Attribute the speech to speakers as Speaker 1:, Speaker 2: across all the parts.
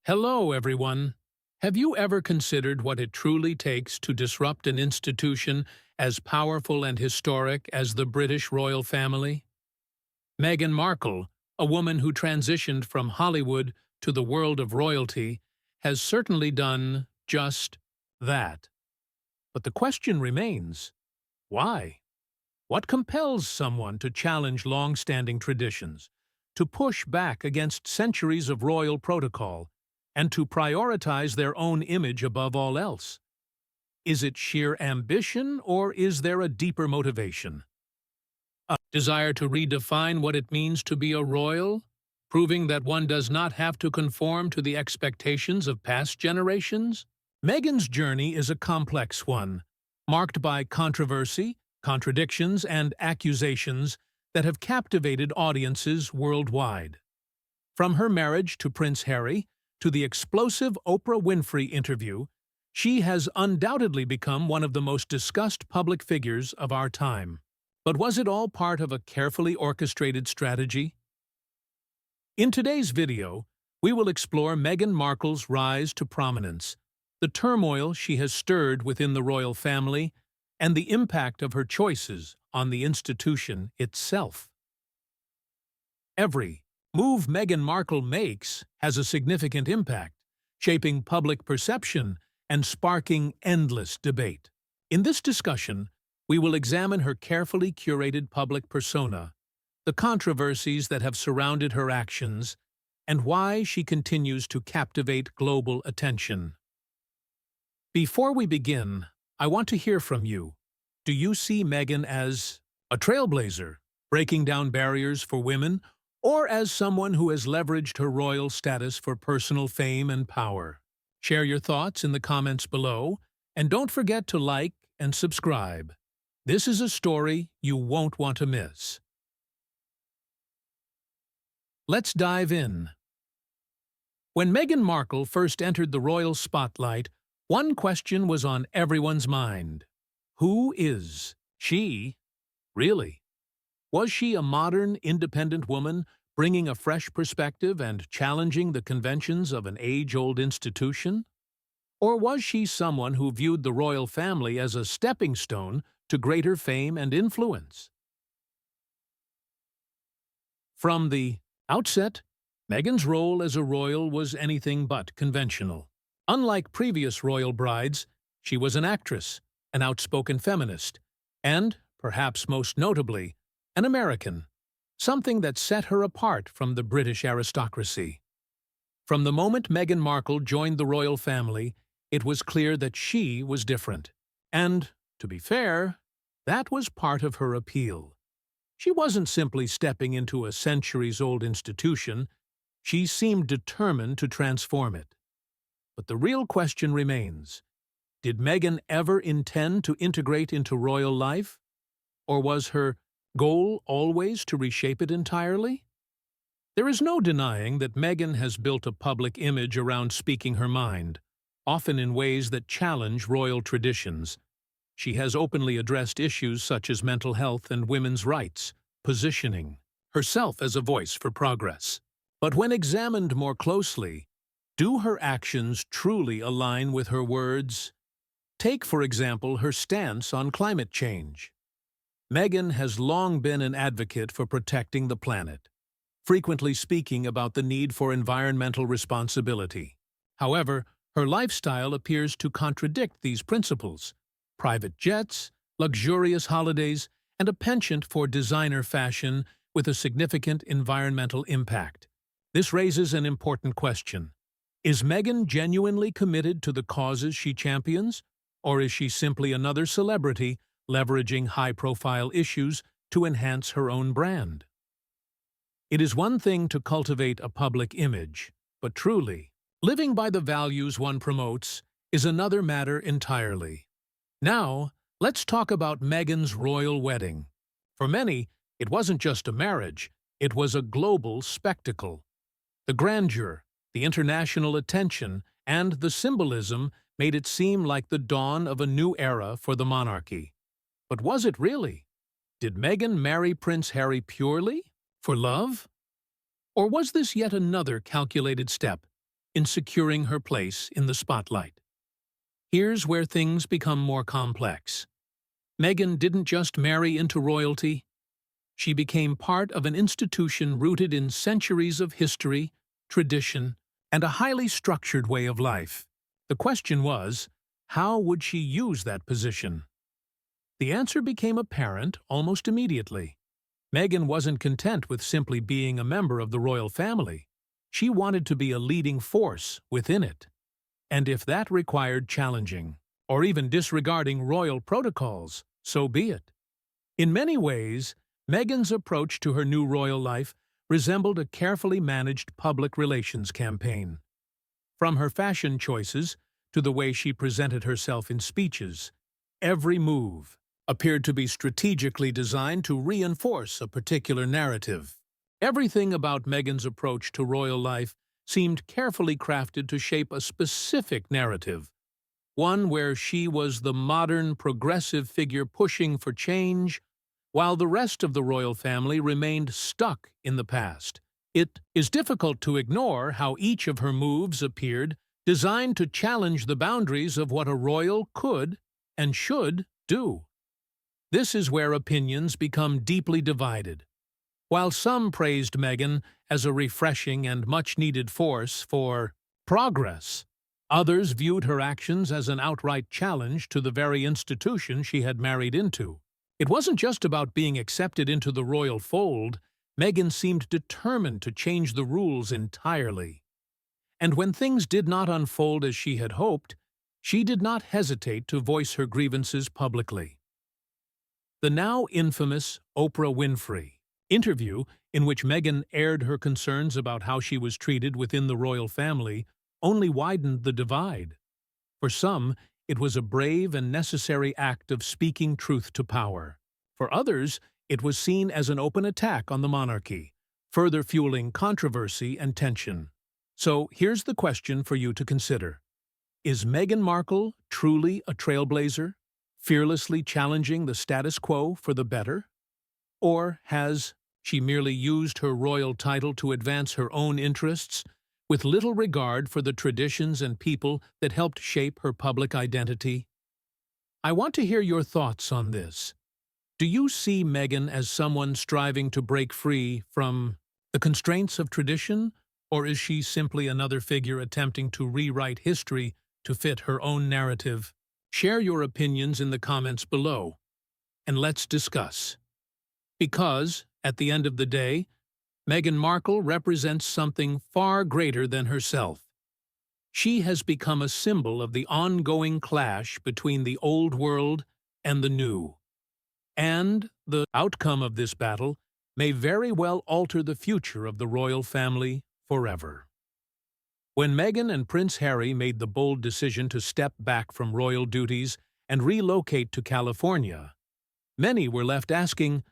Speaker 1: Hello, everyone. Have you ever considered what it truly takes to disrupt an institution as powerful and historic as the British royal family? Meghan Markle, a woman who transitioned from Hollywood to the world of royalty, has certainly done just that. But the question remains, why? What compels someone to challenge long-standing traditions, to push back against centuries of royal protocol, and to prioritize their own image above all else? Is it sheer ambition, or is there a deeper motivation? A desire to redefine what it means to be a royal, proving that one does not have to conform to the expectations of past generations? Meghan's journey is a complex one, marked by controversy, contradictions, and accusations that have captivated audiences worldwide. From her marriage to Prince Harry, to the explosive Oprah Winfrey interview, she has undoubtedly become one of the most discussed public figures of our time. But was it all part of a carefully orchestrated strategy? In today's video, we will explore Meghan Markle's rise to prominence, the turmoil she has stirred within the royal family, and the impact of her choices on the institution itself. Every move Meghan Markle makes has a significant impact, shaping public perception and sparking endless debate. In this discussion, we will examine her carefully curated public persona, the controversies that have surrounded her actions, and why she continues to captivate global attention. Before we begin, I want to hear from you. Do you see Meghan as a trailblazer, breaking down barriers for women, or as someone who has leveraged her royal status for personal fame and power? Share your thoughts in the comments below, and don't forget to like and subscribe. This is a story you won't want to miss. Let's dive in. When Meghan Markle first entered the royal spotlight, one question was on everyone's mind. Who is she, really? Was she a modern, independent woman, bringing a fresh perspective and challenging the conventions of an age-old institution? Or was she someone who viewed the royal family as a stepping stone to greater fame and influence? From the outset, Meghan's role as a royal was anything but conventional. Unlike previous royal brides, she was an actress, an outspoken feminist, and, perhaps most notably, an American, something that set her apart from the British aristocracy. From the moment Meghan Markle joined the royal family, it was clear that she was different. And, to be fair, that was part of her appeal. She wasn't simply stepping into a centuries-old institution, she seemed determined to transform it. But the real question remains, did Meghan ever intend to integrate into royal life? Or was her goal always to reshape it entirely? There is no denying that Meghan has built a public image around speaking her mind, often in ways that challenge royal traditions. She has openly addressed issues such as mental health and women's rights, positioning herself as a voice for progress. But when examined more closely, do her actions truly align with her words? Take, for example, her stance on climate change. Meghan has long been an advocate for protecting the planet, frequently speaking about the need for environmental responsibility. However, her lifestyle appears to contradict these principles. Private jets, luxurious holidays, and a penchant for designer fashion with a significant environmental impact. This raises an important question. Is Meghan genuinely committed to the causes she champions, or is she simply another celebrity leveraging high-profile issues to enhance her own brand? It is one thing to cultivate a public image, but truly, living by the values one promotes is another matter entirely. Now, let's talk about Meghan's royal wedding. For many, it wasn't just a marriage, it was a global spectacle. The grandeur, the international attention, and the symbolism made it seem like the dawn of a new era for the monarchy. But was it really? Did Meghan marry Prince Harry purely for love? Or was this yet another calculated step in securing her place in the spotlight. Here's where things become more complex. Meghan didn't just marry into royalty. She became part of an institution rooted in centuries of history, tradition, and a highly structured way of life. The question was, how would she use that position? The answer became apparent almost immediately. Meghan wasn't content with simply being a member of the royal family. She wanted to be a leading force within it. And if that required challenging, or even disregarding royal protocols, so be it. In many ways, Meghan's approach to her new royal life resembled a carefully managed public relations campaign. From her fashion choices to the way she presented herself in speeches, every move appeared to be strategically designed to reinforce a particular narrative. Everything about Meghan's approach to royal life seemed carefully crafted to shape a specific narrative, one where she was the modern, progressive figure pushing for change, while the rest of the royal family remained stuck in the past. It is difficult to ignore how each of her moves appeared designed to challenge the boundaries of what a royal could and should do. This is where opinions become deeply divided. While some praised Meghan as a refreshing and much-needed force for progress, others viewed her actions as an outright challenge to the very institution she had married into. It wasn't just about being accepted into the royal fold. Meghan seemed determined to change the rules entirely. And when things did not unfold as she had hoped, she did not hesitate to voice her grievances publicly. The now infamous Oprah Winfrey interview, in which Meghan aired her concerns about how she was treated within the royal family, only widened the divide. For some, it was a brave and necessary act of speaking truth to power. For others, it was seen as an open attack on the monarchy, further fueling controversy and tension. So here's the question for you to consider. Is Meghan Markle truly a trailblazer, fearlessly challenging the status quo for the better? Or has she merely used her royal title to advance her own interests, with little regard for the traditions and people that helped shape her public identity? I want to hear your thoughts on this. Do you see Meghan as someone striving to break free from the constraints of tradition, or is she simply another figure attempting to rewrite history to fit her own narrative? Share your opinions in the comments below, and let's discuss. Because, at the end of the day, Meghan Markle represents something far greater than herself. She has become a symbol of the ongoing clash between the old world and the new. And the outcome of this battle may very well alter the future of the royal family forever. When Meghan and Prince Harry made the bold decision to step back from royal duties and relocate to California, many were left asking,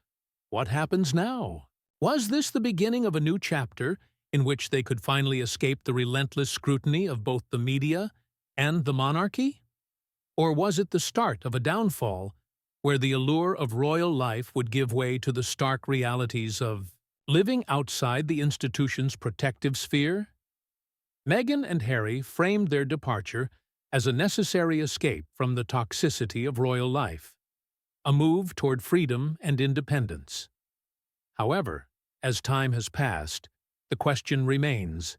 Speaker 1: what happens now? Was this the beginning of a new chapter in which they could finally escape the relentless scrutiny of both the media and the monarchy? Or was it the start of a downfall where the allure of royal life would give way to the stark realities of living outside the institution's protective sphere? Meghan and Harry framed their departure as a necessary escape from the toxicity of royal life, a move toward freedom and independence. However, as time has passed, the question remains,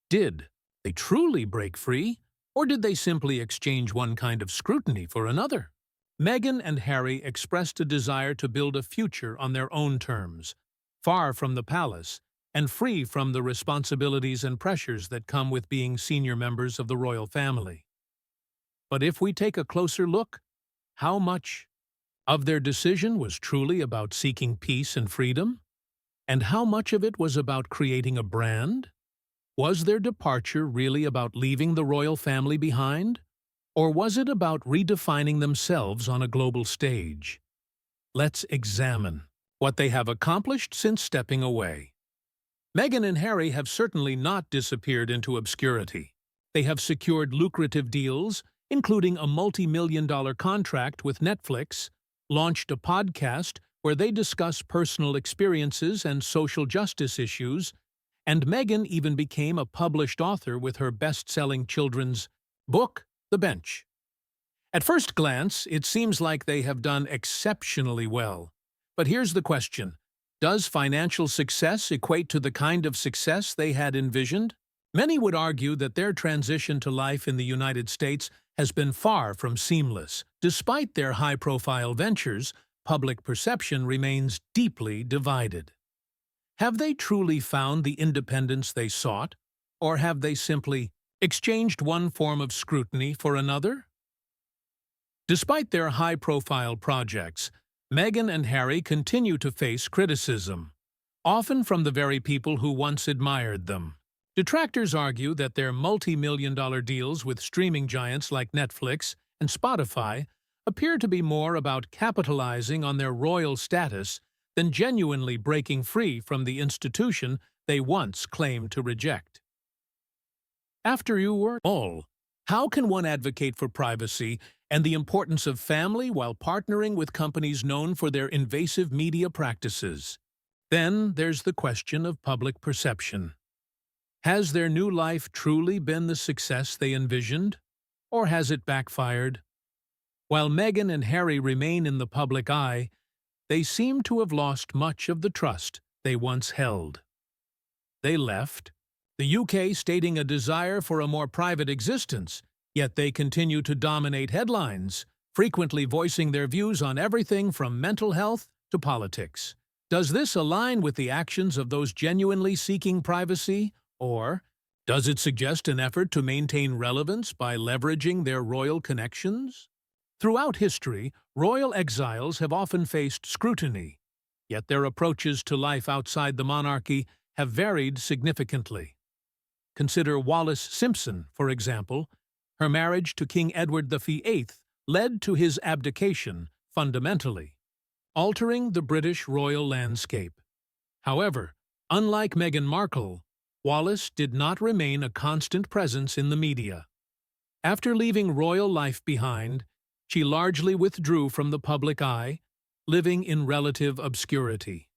Speaker 1: did they truly break free, or did they simply exchange one kind of scrutiny for another? Meghan and Harry expressed a desire to build a future on their own terms, far from the palace, and free from the responsibilities and pressures that come with being senior members of the royal family. But if we take a closer look, how much of their decision was truly about seeking peace and freedom? And how much of it was about creating a brand? Was their departure really about leaving the royal family behind? Or was it about redefining themselves on a global stage? Let's examine what they have accomplished since stepping away. Meghan and Harry have certainly not disappeared into obscurity. They have secured lucrative deals, including a multi-million-dollar contract with Netflix, launched a podcast where they discuss personal experiences and social justice issues, and Meghan even became a published author with her best-selling children's book, The Bench. At first glance, it seems like they have done exceptionally well. But here's the question. Does financial success equate to the kind of success they had envisioned? Many would argue that their transition to life in the United States has been far from seamless. Despite their high-profile ventures, public perception remains deeply divided. Have they truly found the independence they sought, or have they simply exchanged one form of scrutiny for another? Despite their high-profile projects, Meghan and Harry continue to face criticism, often from the very people who once admired them. Detractors argue that their multi-million-dollar deals with streaming giants like Netflix and Spotify appear to be more about capitalizing on their royal status than genuinely breaking free from the institution they once claimed to reject. After you were all, how can one advocate for privacy and the importance of family while partnering with companies known for their invasive media practices? Then there's the question of public perception. Has their new life truly been the success they envisioned, or has it backfired? While Meghan and Harry remain in the public eye, they seem to have lost much of the trust they once held. They left, the UK stating a desire for a more private existence, yet they continue to dominate headlines, frequently voicing their views on everything from mental health to politics. Does this align with the actions of those genuinely seeking privacy, or does it suggest an effort to maintain relevance by leveraging their royal connections? Throughout history, royal exiles have often faced scrutiny, yet their approaches to life outside the monarchy have varied significantly. Consider Wallis Simpson, for example. Her marriage to King Edward VIII led to his abdication, fundamentally altering the British royal landscape. However, unlike Meghan Markle, Wallis did not remain a constant presence in the media. After leaving royal life behind, she largely withdrew from the public eye, living in relative obscurity.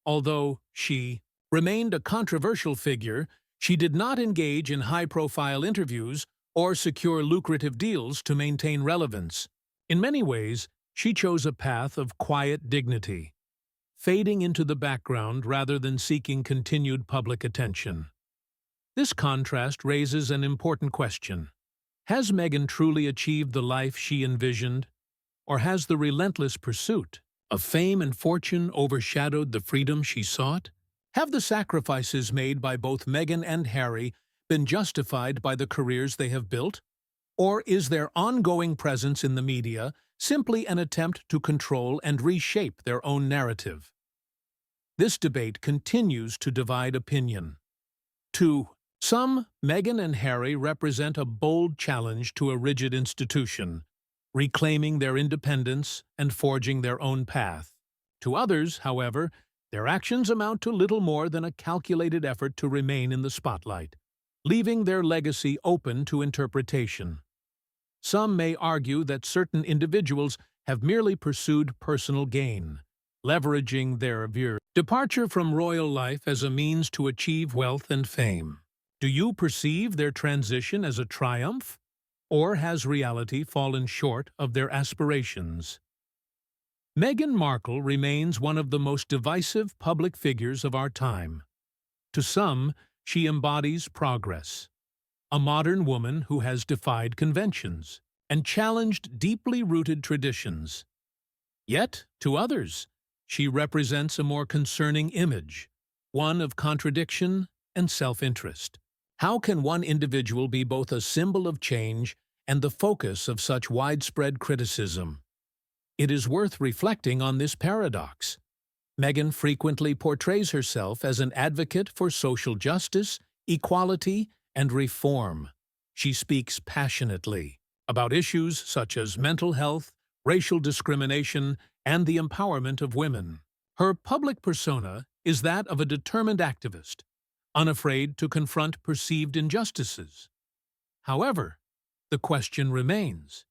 Speaker 1: Although she remained a controversial figure, she did not engage in high-profile interviews or secure lucrative deals to maintain relevance. In many ways, she chose a path of quiet dignity, fading into the background rather than seeking continued public attention. This contrast raises an important question. Has Meghan truly achieved the life she envisioned, or has the relentless pursuit of fame and fortune overshadowed the freedom she sought? Have the sacrifices made by both Meghan and Harry been justified by the careers they have built? Or is their ongoing presence in the media simply an attempt to control and reshape their own narrative? This debate continues to divide opinion. To some, Meghan and Harry represent a bold challenge to a rigid institution, reclaiming their independence and forging their own path. To others, however, their actions amount to little more than a calculated effort to remain in the spotlight, leaving their legacy open to interpretation. Some may argue that certain individuals have merely pursued personal gain, leveraging their departure from royal life as a means to achieve wealth and fame. Do you perceive their transition as a triumph, or has reality fallen short of their aspirations? Meghan Markle remains one of the most divisive public figures of our time. To some, she embodies progress, a modern woman who has defied conventions and challenged deeply rooted traditions. Yet, to others, she represents a more concerning image, one of contradiction and self-interest. How can one individual be both a symbol of change and the focus of such widespread criticism? It is worth reflecting on this paradox. Meghan frequently portrays herself as an advocate for social justice, equality, and reform. She speaks passionately about issues such as mental health, racial discrimination, and the empowerment of women. Her public persona is that of a determined activist, unafraid to confront perceived injustices. However, the question remains,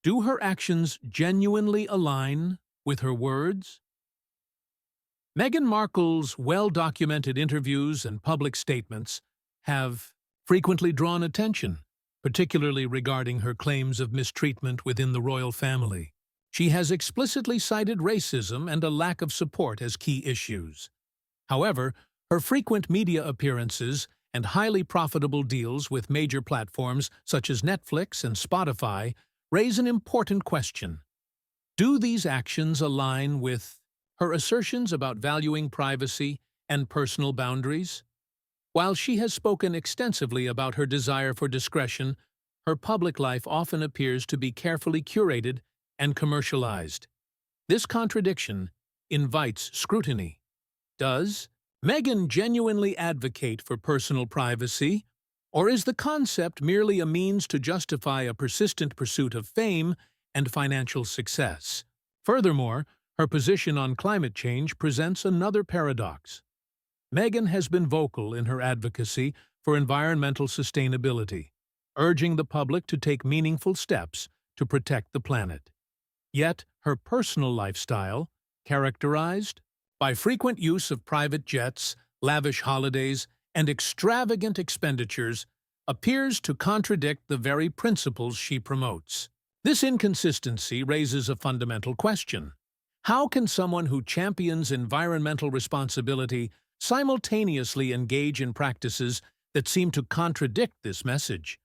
Speaker 1: do her actions genuinely align with her words? Meghan Markle's well-documented interviews and public statements have frequently drawn attention, particularly regarding her claims of mistreatment within the royal family. She has explicitly cited racism and a lack of support as key issues. However, her frequent media appearances and highly profitable deals with major platforms such as Netflix and Spotify raise an important question. Do these actions align with her assertions about valuing privacy and personal boundaries? While she has spoken extensively about her desire for discretion, her public life often appears to be carefully curated and commercialized. This contradiction invites scrutiny. Does Meghan genuinely advocate for personal privacy, or is the concept merely a means to justify a persistent pursuit of fame and financial success? Furthermore, her position on climate change presents another paradox. Meghan has been vocal in her advocacy for environmental sustainability, urging the public to take meaningful steps to protect the planet. Yet, her personal lifestyle, characterized by frequent use of private jets, lavish holidays, and extravagant expenditures, appears to contradict the very principles she promotes. This inconsistency raises a fundamental question. How can someone who champions environmental responsibility simultaneously engage in practices that seem to contradict this message?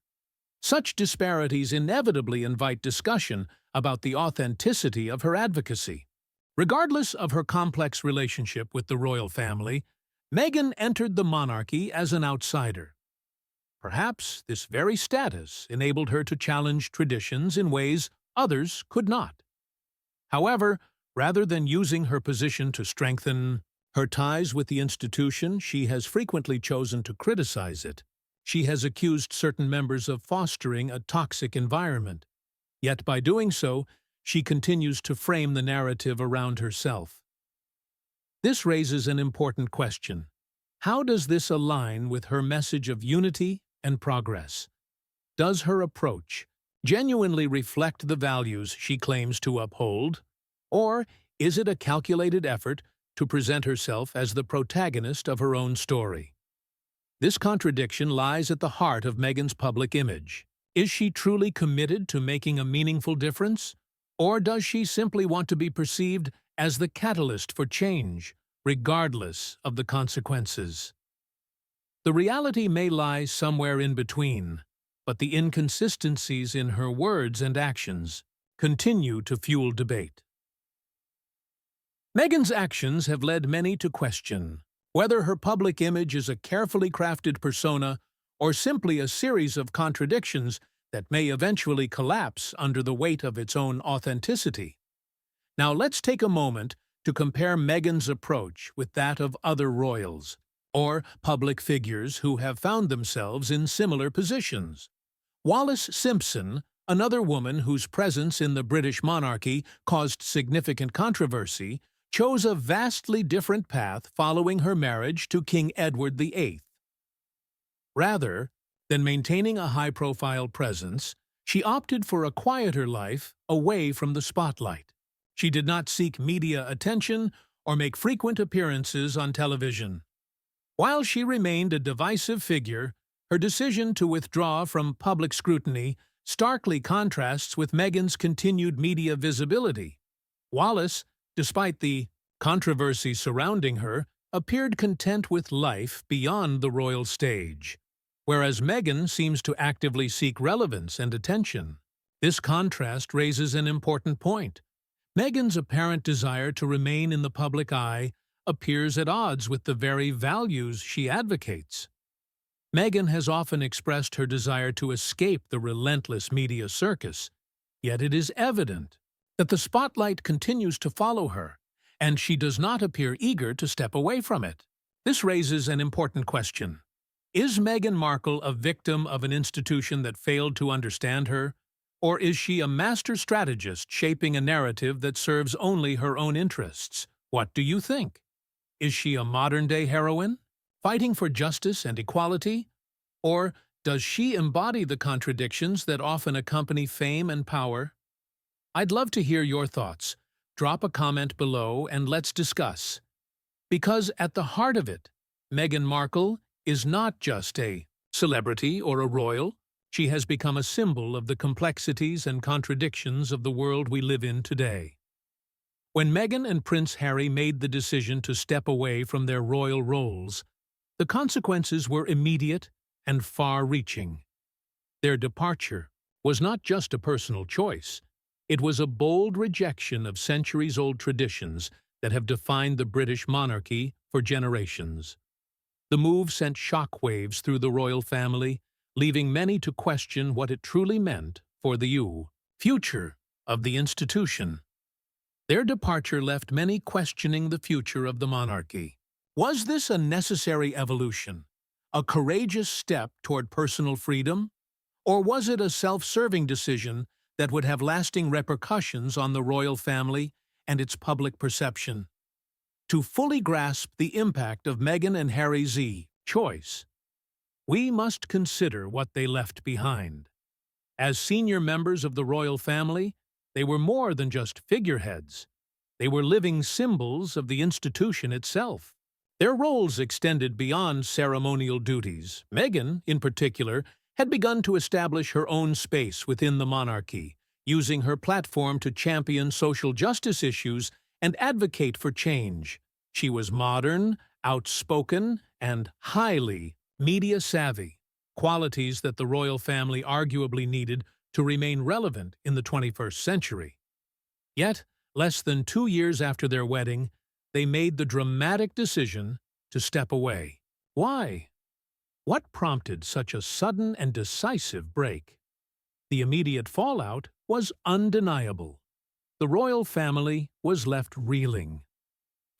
Speaker 1: Such disparities inevitably invite discussion about the authenticity of her advocacy. Regardless of her complex relationship with the royal family, Meghan entered the monarchy as an outsider. Perhaps this very status enabled her to challenge traditions in ways others could not. However, rather than using her position to strengthen her ties with the institution, she has frequently chosen to criticize it. She has accused certain members of fostering a toxic environment. Yet by doing so, she continues to frame the narrative around herself. This raises an important question. How does this align with her message of unity and progress? Does her approach genuinely reflect the values she claims to uphold? Or is it a calculated effort to present herself as the protagonist of her own story? This contradiction lies at the heart of Meghan's public image. Is she truly committed to making a meaningful difference? Or does she simply want to be perceived as the catalyst for change, regardless of the consequences? The reality may lie somewhere in between, but the inconsistencies in her words and actions continue to fuel debate. Meghan's actions have led many to question whether her public image is a carefully crafted persona or simply a series of contradictions that may eventually collapse under the weight of its own authenticity. Now let's take a moment to compare Meghan's approach with that of other royals, or public figures who have found themselves in similar positions. Wallis Simpson, another woman whose presence in the British monarchy caused significant controversy, chose a vastly different path following her marriage to King Edward VIII. Rather than maintaining a high-profile presence, she opted for a quieter life away from the spotlight. She did not seek media attention or make frequent appearances on television. While she remained a divisive figure, her decision to withdraw from public scrutiny starkly contrasts with Meghan's continued media visibility. Wallis, despite the controversy surrounding her, appeared content with life beyond the royal stage, whereas Meghan seems to actively seek relevance and attention. This contrast raises an important point. Meghan's apparent desire to remain in the public eye appears at odds with the very values she advocates. Meghan has often expressed her desire to escape the relentless media circus, yet it is evident that the spotlight continues to follow her, and she does not appear eager to step away from it. This raises an important question. Is Meghan Markle a victim of an institution that failed to understand her, or is she a master strategist shaping a narrative that serves only her own interests? What do you think? Is she a modern-day heroine, fighting for justice and equality? Or does she embody the contradictions that often accompany fame and power? I'd love to hear your thoughts. Drop a comment below and let's discuss. Because at the heart of it, Meghan Markle is not just a celebrity or a royal. She has become a symbol of the complexities and contradictions of the world we live in today. When Meghan and Prince Harry made the decision to step away from their royal roles, the consequences were immediate and far-reaching. Their departure was not just a personal choice. It was a bold rejection of centuries-old traditions that have defined the British monarchy for generations. The move sent shockwaves through the royal family, leaving many to question what it truly meant for the future of the institution. Their departure left many questioning the future of the monarchy. Was this a necessary evolution, a courageous step toward personal freedom, or was it a self-serving decision that would have lasting repercussions on the royal family and its public perception? To fully grasp the impact of Meghan and Harry's choice, we must consider what they left behind. As senior members of the royal family, they were more than just figureheads. They were living symbols of the institution itself. Their roles extended beyond ceremonial duties. Meghan, in particular, had begun to establish her own space within the monarchy, using her platform to champion social justice issues and advocate for change. She was modern, outspoken, and highly media-savvy, qualities that the royal family arguably needed to remain relevant in the 21st century. Yet, less than 2 years after their wedding, they made the dramatic decision to step away. Why? What prompted such a sudden and decisive break? The immediate fallout was undeniable. The royal family was left reeling.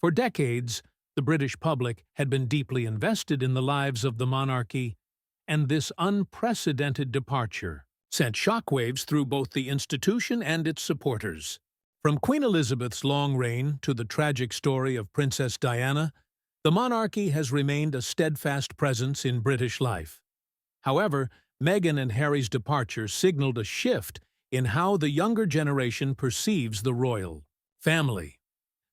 Speaker 1: For decades, the British public had been deeply invested in the lives of the monarchy, and this unprecedented departure sent shockwaves through both the institution and its supporters. From Queen Elizabeth's long reign to the tragic story of Princess Diana, the monarchy has remained a steadfast presence in British life. However, Meghan and Harry's departure signaled a shift in how the younger generation perceives the royal family.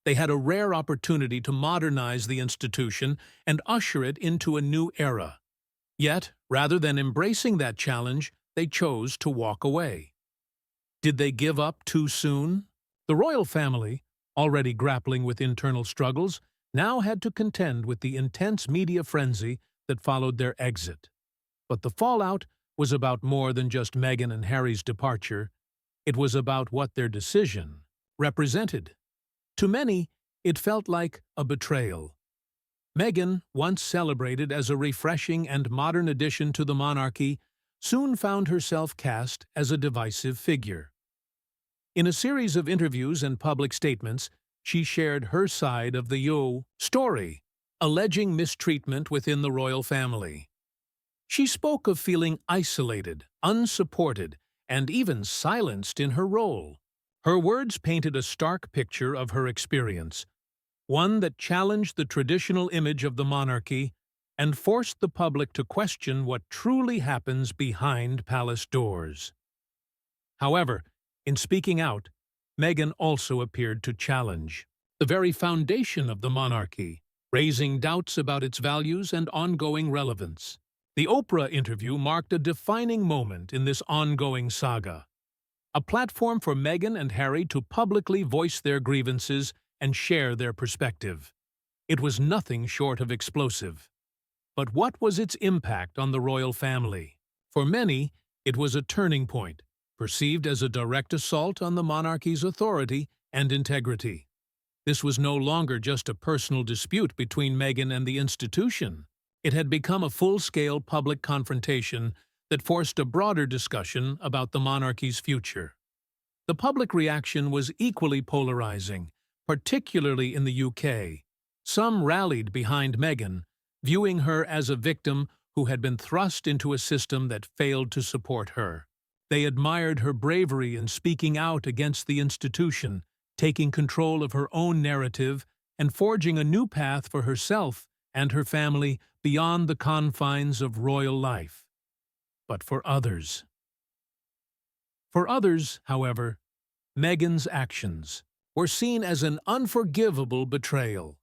Speaker 1: They had a rare opportunity to modernize the institution and usher it into a new era. Yet, rather than embracing that challenge, they chose to walk away. Did they give up too soon? The royal family, already grappling with internal struggles, now had to contend with the intense media frenzy that followed their exit. But the fallout was about more than just Meghan and Harry's departure. It was about what their decision represented. To many, it felt like a betrayal. Meghan, once celebrated as a refreshing and modern addition to the monarchy, soon found herself cast as a divisive figure. In a series of interviews and public statements, she shared her side of the story, alleging mistreatment within the royal family. She spoke of feeling isolated, unsupported, and even silenced in her role. Her words painted a stark picture of her experience, one that challenged the traditional image of the monarchy and forced the public to question what truly happens behind palace doors. However, in speaking out, Meghan also appeared to challenge the very foundation of the monarchy, raising doubts about its values and ongoing relevance. The Oprah interview marked a defining moment in this ongoing saga, a platform for Meghan and Harry to publicly voice their grievances and share their perspective. It was nothing short of explosive. But what was its impact on the royal family? For many, it was a turning point, perceived as a direct assault on the monarchy's authority and integrity. This was no longer just a personal dispute between Meghan and the institution. It had become a full-scale public confrontation that forced a broader discussion about the monarchy's future. The public reaction was equally polarizing, particularly in the UK. Some rallied behind Meghan, viewing her as a victim who had been thrust into a system that failed to support her. They admired her bravery in speaking out against the institution, taking control of her own narrative, and forging a new path for herself and her family beyond the confines of royal life. But for others, however, Meghan's actions were seen as an unforgivable betrayal.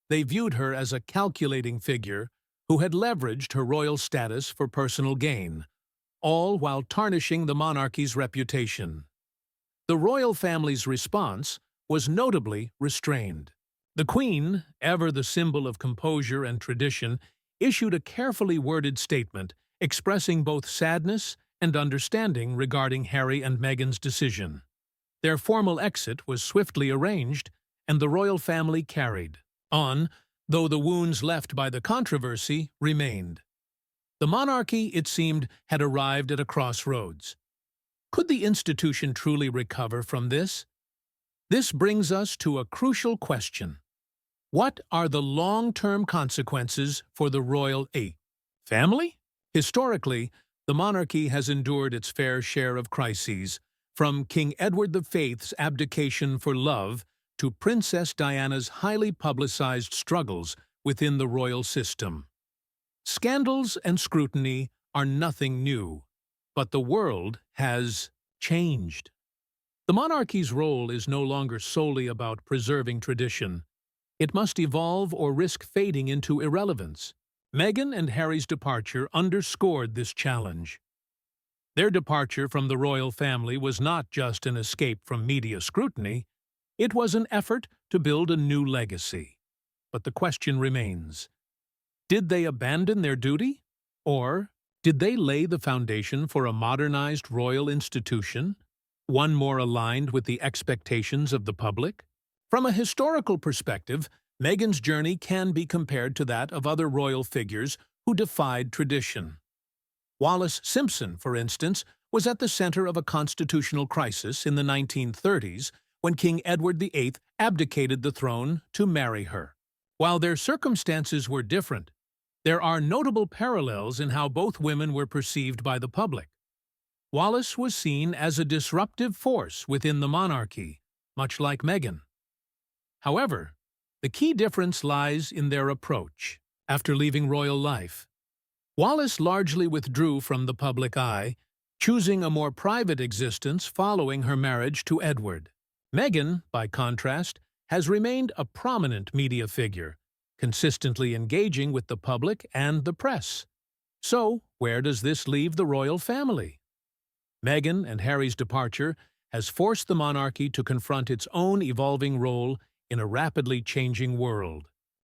Speaker 1: They viewed her as a calculating figure who had leveraged her royal status for personal gain, all while tarnishing the monarchy's reputation. The royal family's response was notably restrained. The Queen, ever the symbol of composure and tradition, issued a carefully worded statement expressing both sadness and understanding regarding Harry and Meghan's decision. Their formal exit was swiftly arranged, and the royal family carried on, though the wounds left by the controversy remained. The monarchy, it seemed, had arrived at a crossroads. Could the institution truly recover from this? This brings us to a crucial question. What are the long-term consequences for the royal family? Historically, the monarchy has endured its fair share of crises, from King Edward V's abdication for love to Princess Diana's highly publicized struggles within the royal system. Scandals and scrutiny are nothing new, but the world has changed. The monarchy's role is no longer solely about preserving tradition. It must evolve or risk fading into irrelevance. Meghan and Harry's departure underscored this challenge. Their departure from the royal family was not just an escape from media scrutiny, it was an effort to build a new legacy. But the question remains, did they abandon their duty? Or did they lay the foundation for a modernized royal institution, one more aligned with the expectations of the public? From a historical perspective, Meghan's journey can be compared to that of other royal figures who defied tradition. Wallis Simpson, for instance, was at the center of a constitutional crisis in the 1930s when King Edward VIII abdicated the throne to marry her. While their circumstances were different, there are notable parallels in how both women were perceived by the public. Wallis was seen as a disruptive force within the monarchy, much like Meghan. However, the key difference lies in their approach. After leaving royal life, Wallis largely withdrew from the public eye, choosing a more private existence following her marriage to Edward. Meghan, by contrast, has remained a prominent media figure, consistently engaging with the public and the press. So, where does this leave the royal family? Meghan and Harry's departure has forced the monarchy to confront its own evolving role in a rapidly changing world.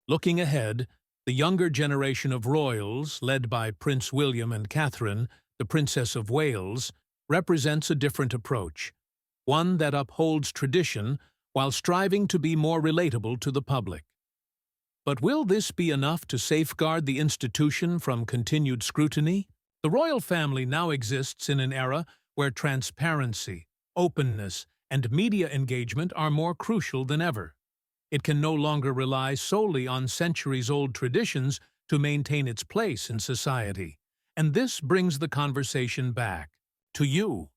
Speaker 1: Looking ahead, the younger generation of royals, led by Prince William and Catherine, the Princess of Wales, represents a different approach, one that upholds tradition while striving to be more relatable to the public. But will this be enough to safeguard the institution from continued scrutiny? The royal family now exists in an era where transparency, openness, and media engagement are more crucial than ever. It can no longer rely solely on centuries-old traditions to maintain its place in society. And this brings the conversation back to you.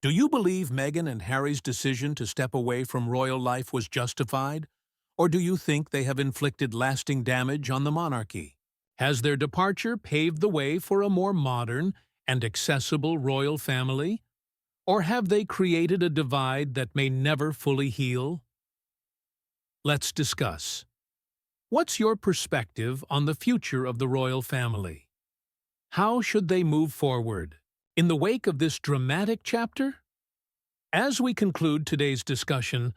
Speaker 1: Do you believe Meghan and Harry's decision to step away from royal life was justified? Or do you think they have inflicted lasting damage on the monarchy? Has their departure paved the way for a more modern and accessible royal family? Or have they created a divide that may never fully heal? Let's discuss. What's your perspective on the future of the royal family? How should they move forward in the wake of this dramatic chapter? As we conclude today's discussion,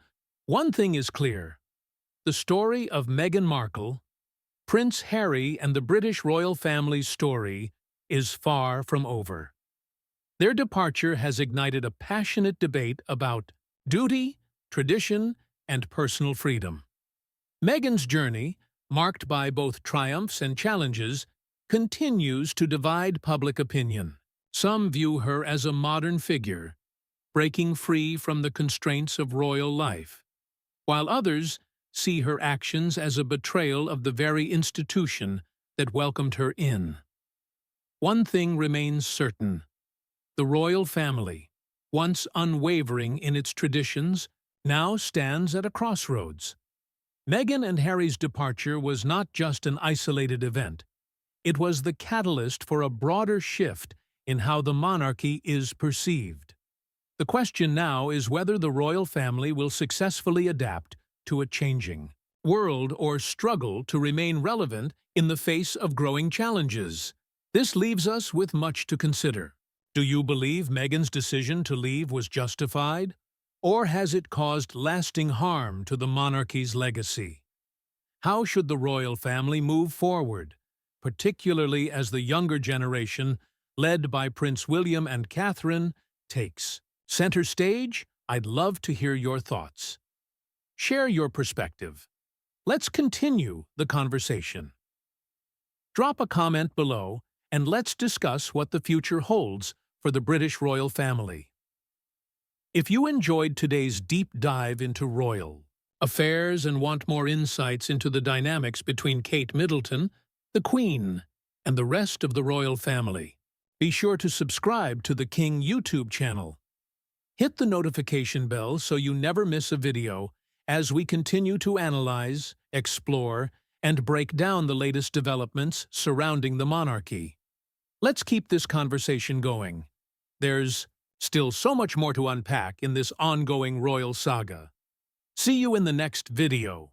Speaker 1: one thing is clear. The story of Meghan Markle, Prince Harry and the British royal family's story is far from over. Their departure has ignited a passionate debate about duty, tradition, and personal freedom. Meghan's journey, marked by both triumphs and challenges, continues to divide public opinion. Some view her as a modern figure, breaking free from the constraints of royal life, while others see her actions as a betrayal of the very institution that welcomed her in. One thing remains certain. The royal family, once unwavering in its traditions, now stands at a crossroads. Meghan and Harry's departure was not just an isolated event. It was the catalyst for a broader shift in how the monarchy is perceived. The question now is whether the royal family will successfully adapt to a changing world or struggle to remain relevant in the face of growing challenges? This leaves us with much to consider. Do you believe Meghan's decision to leave was justified? Or has it caused lasting harm to the monarchy's legacy? How should the royal family move forward, particularly as the younger generation, led by Prince William and Catherine, takes center stage? I'd love to hear your thoughts. Share your perspective. Let's continue the conversation. Drop a comment below and let's discuss what the future holds for the British royal family. If you enjoyed today's deep dive into royal affairs and want more insights into the dynamics between Kate Middleton, the Queen, and the rest of the royal family, be sure to subscribe to the King YouTube channel. Hit the notification bell so you never miss a video as we continue to analyze, explore, and break down the latest developments surrounding the monarchy. Let's keep this conversation going. There's still so much more to unpack in this ongoing royal saga. See you in the next video.